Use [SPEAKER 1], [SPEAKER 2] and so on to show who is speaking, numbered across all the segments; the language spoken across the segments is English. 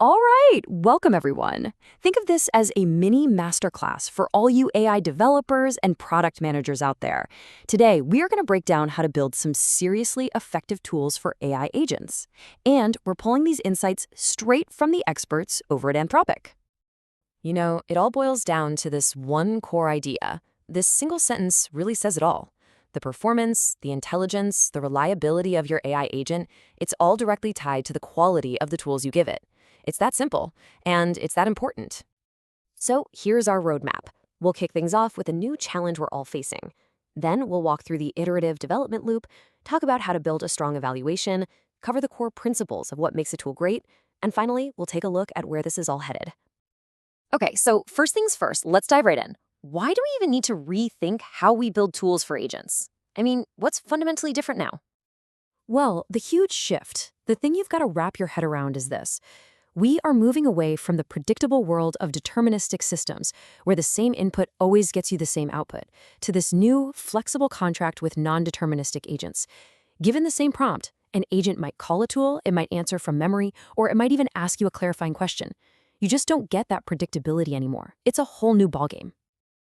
[SPEAKER 1] All right, welcome everyone. Think of this as a mini masterclass for all you AI developers and product managers out there. Today, we are going to break down how to build some seriously effective tools for AI agents. And we're pulling these insights straight from the experts over at Anthropic. You know, it all boils down to this one core idea. This single sentence really says it all. The performance, the intelligence, the reliability of your AI agent, it's all directly tied to the quality of the tools you give it. It's that simple, and it's that important. So here's our roadmap. We'll kick things off with a new challenge we're all facing. Then we'll walk through the iterative development loop, talk about how to build a strong evaluation, cover the core principles of what makes a tool great, and finally, we'll take a look at where this is all headed. Okay, so first things first, let's dive right in. Why do we even need to rethink how we build tools for agents? I mean, what's fundamentally different now? Well, the huge shift, the thing you've got to wrap your head around is this. We are moving away from the predictable world of deterministic systems, where the same input always gets you the same output, to this new, flexible contract with non-deterministic agents. Given the same prompt, an agent might call a tool, it might answer from memory, or it might even ask you a clarifying question. You just don't get that predictability anymore. It's a whole new ballgame.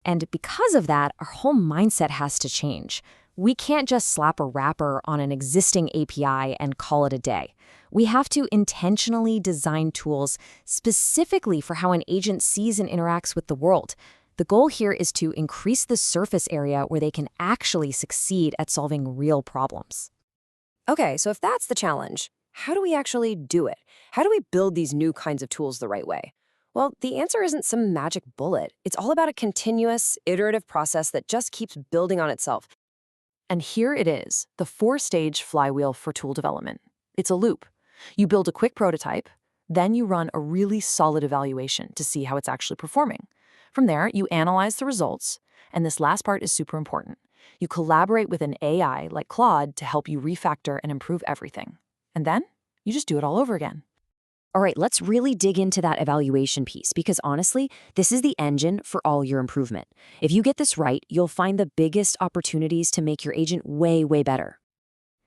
[SPEAKER 1] And because of that, our whole mindset has to change. We can't just slap a wrapper on an existing API and call it a day. We have to intentionally design tools specifically for how an agent sees and interacts with the world. The goal here is to increase the surface area where they can actually succeed at solving real problems.
[SPEAKER 2] Okay, so if that's the challenge, how do we actually do it? How do we build these new kinds of tools the right way? Well, the answer isn't some magic bullet. It's all about a continuous, iterative process that just keeps building on itself.
[SPEAKER 1] And here it is, the four-stage flywheel for tool development. It's a loop. You build a quick prototype, then you run a really solid evaluation to see how it's actually performing. From there, you analyze the results, and this last part is super important. You collaborate with an AI like Claude to help you refactor and improve everything. And then, you just do it all over again.
[SPEAKER 2] All right, let's really dig into that evaluation piece because honestly, this is the engine for all your improvement. If you get this right, you'll find the biggest opportunities to make your agent way, way better.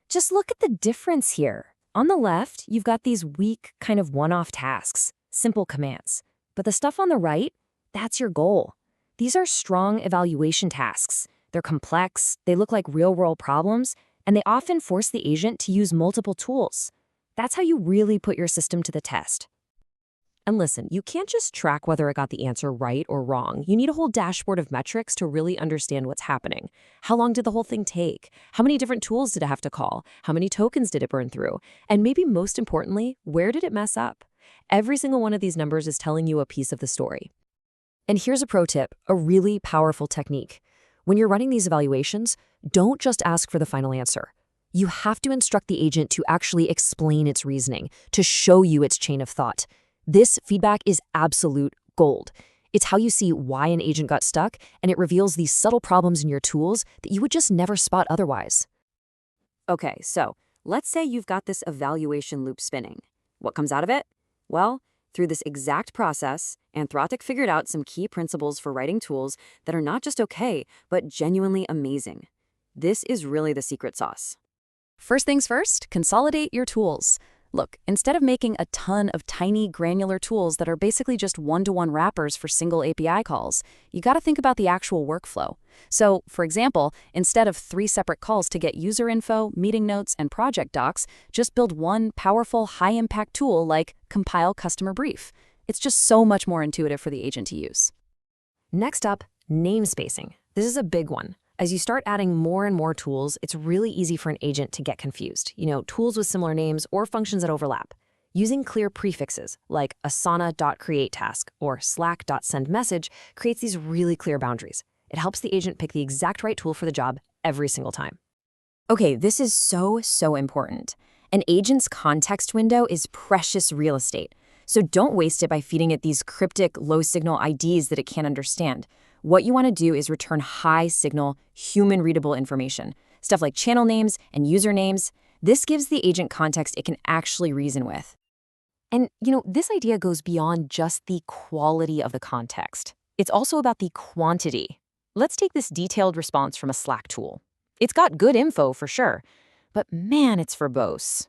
[SPEAKER 2] Just look at the difference here. On the left, you've got these weak, kind of one-off tasks, simple commands. But the stuff on the right, that's your goal. These are strong evaluation tasks. They're complex, they look like real-world problems, and they often force the agent to use multiple tools. That's how you really put your system to the test. And listen, you can't just track whether it got the answer right or wrong. You need a whole dashboard of metrics to really understand what's happening. How long did the whole thing take? How many different tools did it have to call? How many tokens did it burn through? And maybe most importantly, where did it mess up? Every single one of these numbers is telling you a piece of the story. And here's a pro tip, a really powerful technique. When you're running these evaluations, don't just ask for the final answer. You have to instruct the agent to actually explain its reasoning, to show you its chain of thought. This feedback is absolute gold. It's how you see why an agent got stuck, and it reveals these subtle problems in your tools that you would just never spot otherwise. Okay, so let's say you've got this evaluation loop spinning. What comes out of it? Well, through this exact process, Anthropic figured out some key principles for writing tools that are not just okay, but genuinely amazing. This is really the secret sauce.
[SPEAKER 1] First things first, consolidate your tools. Look, instead of making a ton of tiny granular tools that are basically just one-to-one wrappers for single API calls, you got to think about the actual workflow. So, for example, instead of 3 separate calls to get user info, meeting notes, and project docs, just build one powerful, high-impact tool like compile customer brief. It's just so much more intuitive for the agent to use. Next up, namespacing. This is a big one. As you start adding more and more tools, it's really easy for an agent to get confused. You know, tools with similar names or functions that overlap. Using clear prefixes like asana.create task or slack.send message creates these really clear boundaries. It helps the agent pick the exact right tool for the job every single time.
[SPEAKER 2] Okay, this is so important. An agent's context window is precious real estate. So don't waste it by feeding it these cryptic, low-signal IDs that it can't understand. What you want to do is return high-signal, human-readable information, stuff like channel names and usernames. This gives the agent context it can actually reason with. And, you know, this idea goes beyond just the quality of the context. It's also about the quantity. Let's take this detailed response from a Slack tool. It's got good info for sure, but man, it's verbose.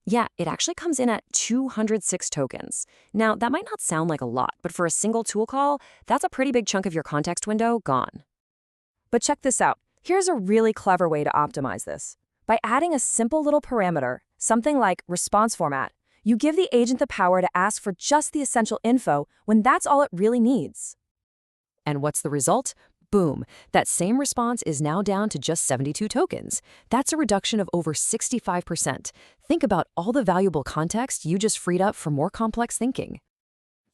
[SPEAKER 2] Yeah, it actually comes in at 206 tokens. Now, that might not sound like a lot, but for a single tool call, that's a pretty big chunk of your context window gone.
[SPEAKER 1] But check this out. Here's a really clever way to optimize this. By adding a simple little parameter, something like response format, you give the agent the power to ask for just the essential info when that's all it really needs.
[SPEAKER 2] And what's the result? Boom, that same response is now down to just 72 tokens. That's a reduction of over 65%. Think about all the valuable context you just freed up for more complex thinking.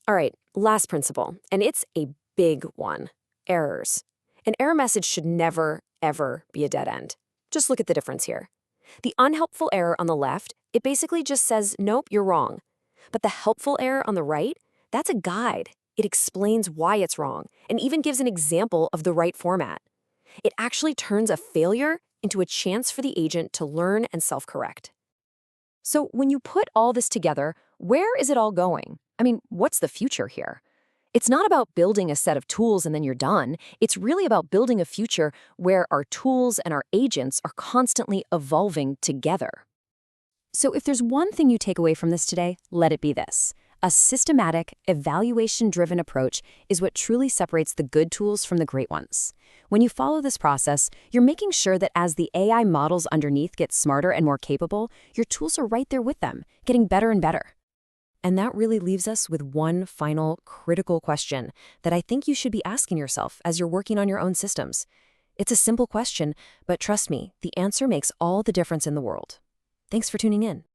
[SPEAKER 2] All right, last principle, and it's a big one: errors. An error message should never, ever be a dead end. Just look at the difference here. The unhelpful error on the left, it basically just says, nope, you're wrong. But the helpful error on the right, that's a guide. It explains why it's wrong and even gives an example of the right format. It actually turns a failure into a chance for the agent to learn and self-correct. So when you put all this together, where is it all going? I mean, what's the future here? It's not about building a set of tools and then you're done. It's really about building a future where our tools and our agents are constantly evolving together. So if there's one thing you take away from this today, let it be this: a systematic, evaluation-driven approach is what truly separates the good tools from the great ones. When you follow this process, you're making sure that as the AI models underneath get smarter and more capable, your tools are right there with them, getting better and better. And that really leaves us with one final critical question that I think you should be asking yourself as you're working on your own systems. It's a simple question, but trust me, the answer makes all the difference in the world. Thanks for tuning in.